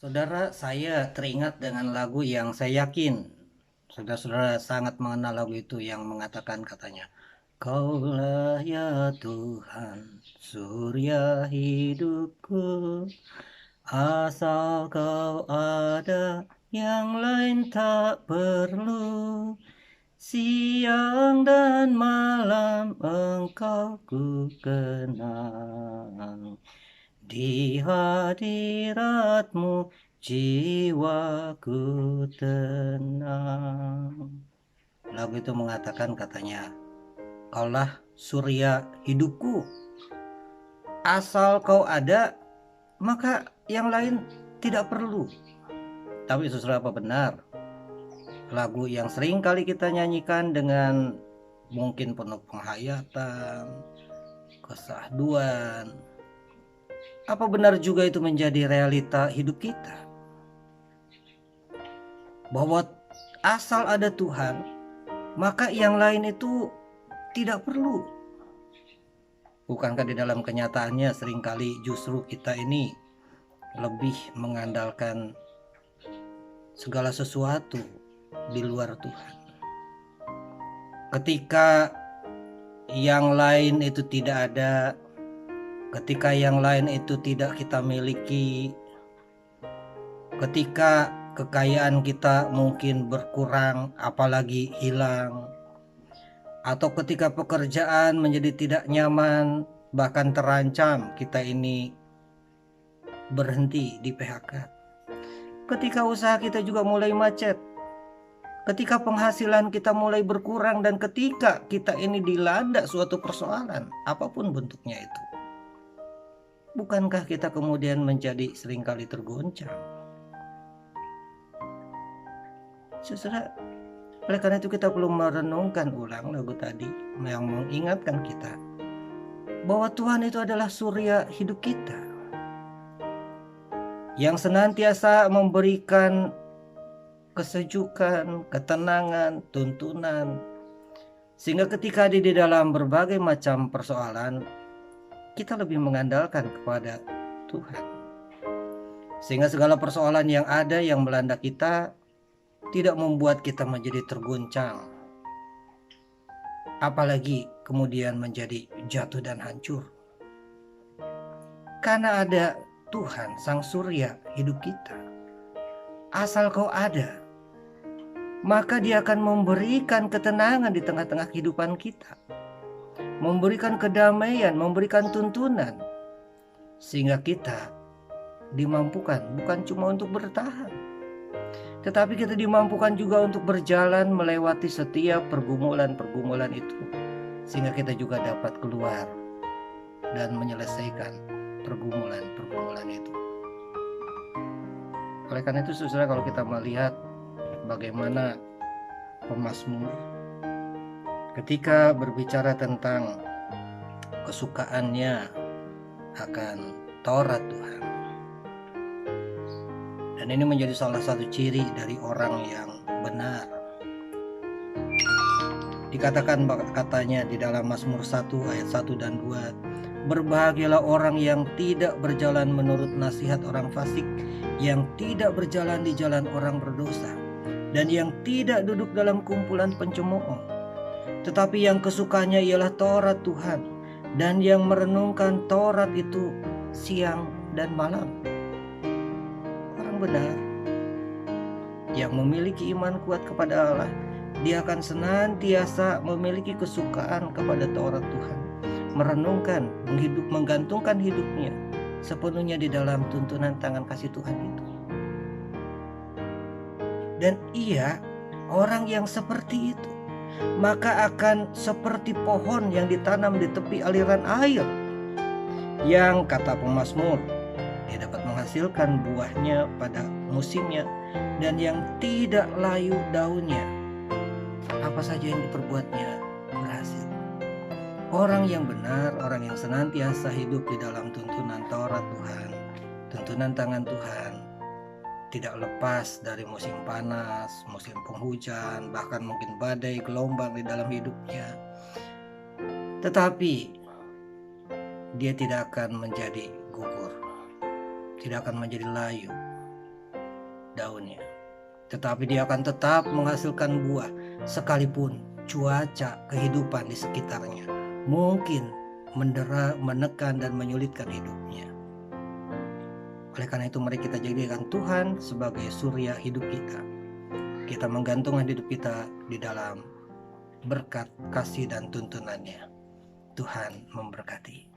Saudara, saya teringat dengan lagu yang saya yakin saudara-saudara sangat mengenal lagu itu yang mengatakan katanya, Kaulah ya Tuhan, surya hidupku, asal kau ada, yang lain tak perlu. Siang dan malam engkau ku kenang. Di hadiratmu jiwaku tenang. Lagu itu mengatakan katanya, Kaulah surya hidupku, asal kau ada, maka yang lain tidak perlu. Tapi sesuatu apa benar? Lagu yang sering kali kita nyanyikan dengan mungkin penuh penghayatan, kesahduan. Apa benar juga itu menjadi realita hidup kita? Bahwa asal ada Tuhan, maka yang lain itu tidak perlu. Bukankah di dalam kenyataannya seringkali justru kita ini lebih mengandalkan segala sesuatu di luar Tuhan. Ketika yang lain itu tidak ada, ketika yang lain itu tidak kita miliki, ketika kekayaan kita mungkin berkurang apalagi hilang, atau ketika pekerjaan menjadi tidak nyaman bahkan terancam kita ini berhenti di PHK, ketika usaha kita juga mulai macet, ketika penghasilan kita mulai berkurang, dan ketika kita ini dilanda suatu persoalan apapun bentuknya itu, bukankah kita kemudian menjadi seringkali tergoncang? Saudara, oleh karena itu kita perlu merenungkan ulang lagu tadi yang mengingatkan kita bahwa Tuhan itu adalah surya hidup kita, yang senantiasa memberikan kesejukan, ketenangan, tuntunan, sehingga ketika di dalam berbagai macam persoalan kita lebih mengandalkan kepada Tuhan, sehingga segala persoalan yang ada yang melanda kita tidak membuat kita menjadi terguncang, apalagi kemudian menjadi jatuh dan hancur. Karena ada Tuhan sang surya hidup kita, asal kau ada, maka dia akan memberikan ketenangan di tengah-tengah kehidupan kita, memberikan kedamaian, memberikan tuntunan, sehingga kita dimampukan bukan cuma untuk bertahan, tetapi kita dimampukan juga untuk berjalan melewati setiap pergumulan-pergumulan itu, sehingga kita juga dapat keluar dan menyelesaikan pergumulan-pergumulan itu. Oleh karena itu saudara, kalau kita melihat bagaimana pemazmur ketika berbicara tentang kesukaannya akan Taurat Tuhan, dan ini menjadi salah satu ciri dari orang yang benar. Dikatakan katanya di dalam Mazmur 1 ayat 1 dan 2, berbahagialah orang yang tidak berjalan menurut nasihat orang fasik, yang tidak berjalan di jalan orang berdosa, dan yang tidak duduk dalam kumpulan pencemooh, tetapi yang kesukanya ialah Taurat Tuhan, dan yang merenungkan Taurat itu siang dan malam. Benar, yang memiliki iman kuat kepada Allah, dia akan senantiasa memiliki kesukaan kepada Taurat Tuhan, merenungkan, menggantungkan hidupnya sepenuhnya di dalam tuntunan tangan kasih Tuhan itu. Dan ia, orang yang seperti itu, maka akan seperti pohon yang ditanam di tepi aliran air, yang kata pemazmur, dia dapat menghasilkan buahnya pada musimnya, dan yang tidak layu daunnya. Apa saja yang diperbuatnya berhasil. Orang yang benar, orang yang senantiasa hidup di dalam tuntunan Taurat Tuhan, tuntunan tangan Tuhan, tidak lepas dari musim panas, musim penghujan, bahkan mungkin badai, gelombang di dalam hidupnya. Tetapi dia tidak akan menjadi gugur, tidak akan menjadi layu, daunnya, tetapi dia akan tetap menghasilkan buah sekalipun cuaca kehidupan di sekitarnya mungkin mendera, menekan, dan menyulitkan hidupnya. Oleh karena itu mari kita jadikan Tuhan sebagai surya hidup kita. Kita menggantungkan hidup kita di dalam berkat, kasih, dan tuntunannya. Tuhan memberkati.